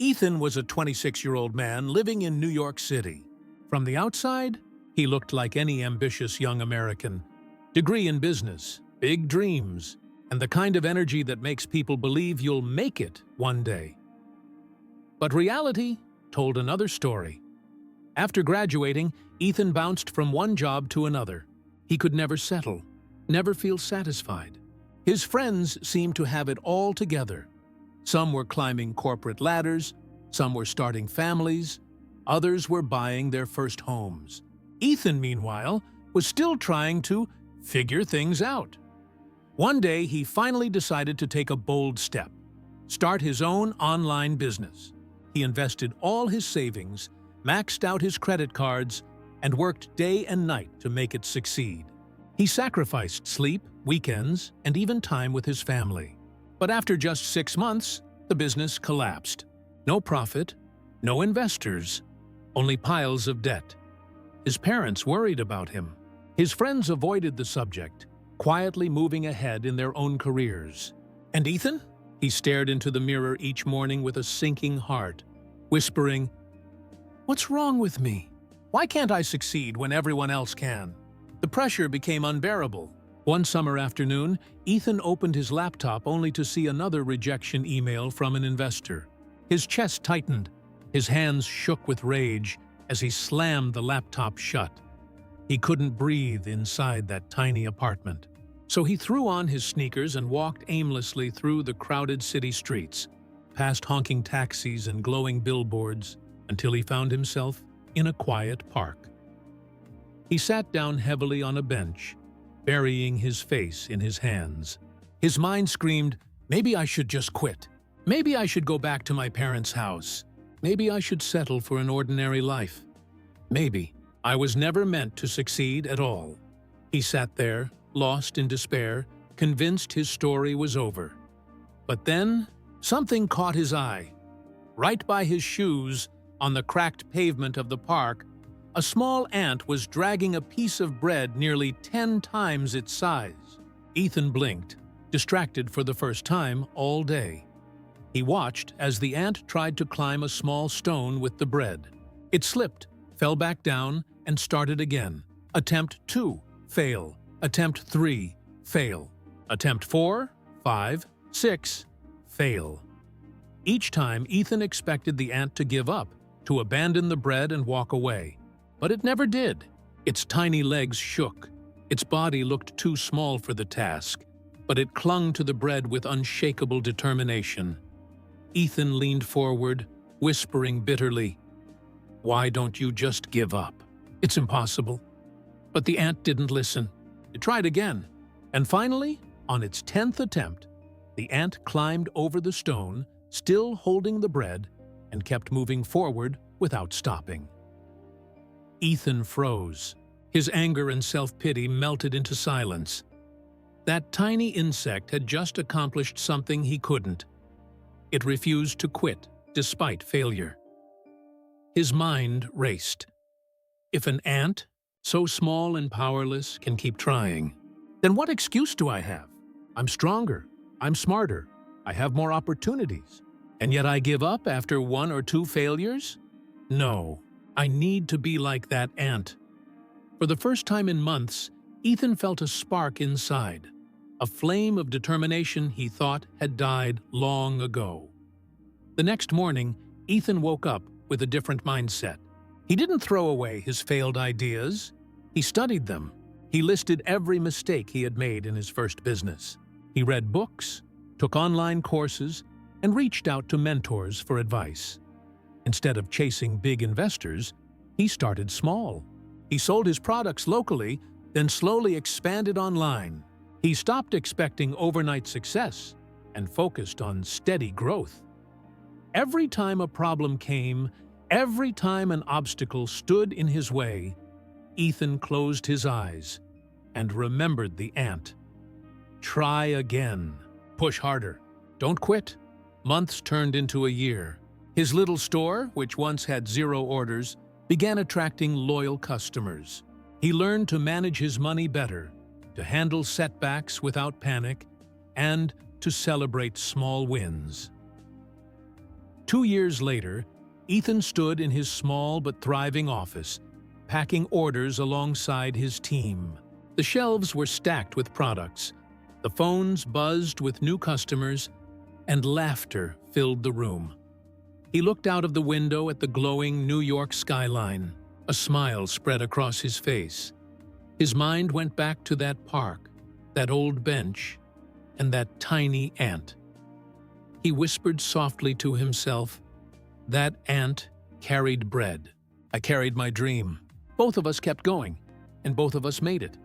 Ethan was a 26-year-old man living in New York City. From the outside, he looked like any ambitious young American. Degree in business, big dreams, and the kind of energy that makes people believe you'll make it one day. But reality told another story. After graduating, Ethan bounced from one job to another. He could never settle, never feel satisfied. His friends seemed to have it all together. Some were climbing corporate ladders, some were starting families, others were buying their first homes. Ethan, meanwhile, was still trying to figure things out. One day, he finally decided to take a bold step, start his own online business. He invested all his savings, maxed out his credit cards, and worked day and night to make it succeed. He sacrificed sleep, weekends, and even time with his family. But after just 6 months, the business collapsed. No profit, no investors, only piles of debt. His parents worried about him. His friends avoided the subject, quietly moving ahead in their own careers. And Ethan? He stared into the mirror each morning with a sinking heart, whispering, "What's wrong with me? Why can't I succeed when everyone else can?" The pressure became unbearable. One summer afternoon, Ethan opened his laptop only to see another rejection email from an investor. His chest tightened, his hands shook with rage as he slammed the laptop shut. He couldn't breathe inside that tiny apartment. So he threw on his sneakers and walked aimlessly through the crowded city streets, past honking taxis and glowing billboards, until he found himself in a quiet park. He sat down heavily on a bench, burying his face in his hands. His mind screamed, "Maybe I should just quit. Maybe I should go back to my parents' house. Maybe I should settle for an ordinary life. Maybe I was never meant to succeed at all." He sat there, lost in despair, convinced his story was over. But then, something caught his eye. Right by his shoes, on the cracked pavement of the park, a small ant was dragging a piece of bread nearly 10 times its size. Ethan blinked, distracted for the first time all day. He watched as the ant tried to climb a small stone with the bread. It slipped, fell back down, and started again. Attempt 2, fail. Attempt 3, fail. Attempt 4, 5, 6, fail. Each time, Ethan expected the ant to give up, to abandon the bread and walk away. But it never did. Its tiny legs shook. Its body looked too small for the task, but it clung to the bread with unshakable determination. Ethan leaned forward, whispering bitterly, "Why don't you just give up? It's impossible." But the ant didn't listen. It tried again, and finally, on its 10th attempt, the ant climbed over the stone, still holding the bread, and kept moving forward without stopping. Ethan froze. His anger and self-pity melted into silence. That tiny insect had just accomplished something he couldn't. It refused to quit, despite failure. His mind raced. If an ant, so small and powerless, can keep trying, then what excuse do I have? I'm stronger, I'm smarter, I have more opportunities, and yet I give up after 1 or 2 failures? No. I need to be like that ant. For the first time in months, Ethan felt a spark inside, a flame of determination he thought had died long ago. The next morning, Ethan woke up with a different mindset. He didn't throw away his failed ideas. He studied them. He listed every mistake he had made in his first business. He read books, took online courses, and reached out to mentors for advice. Instead of chasing big investors, he started small. He sold his products locally, then slowly expanded online. He stopped expecting overnight success and focused on steady growth. Every time a problem came, every time an obstacle stood in his way, Ethan closed his eyes and remembered the ant. Try again. Push harder. Don't quit. Months turned into a year. His little store, which once had 0 orders, began attracting loyal customers. He learned to manage his money better, to handle setbacks without panic, and to celebrate small wins. 2 years later, Ethan stood in his small but thriving office, packing orders alongside his team. The shelves were stacked with products, the phones buzzed with new customers, and laughter filled the room. He looked out of the window at the glowing New York skyline. A smile spread across his face. His mind went back to that park, that old bench, and that tiny ant. He whispered softly to himself, "That ant carried bread. I carried my dream." Both of us kept going, and both of us made it.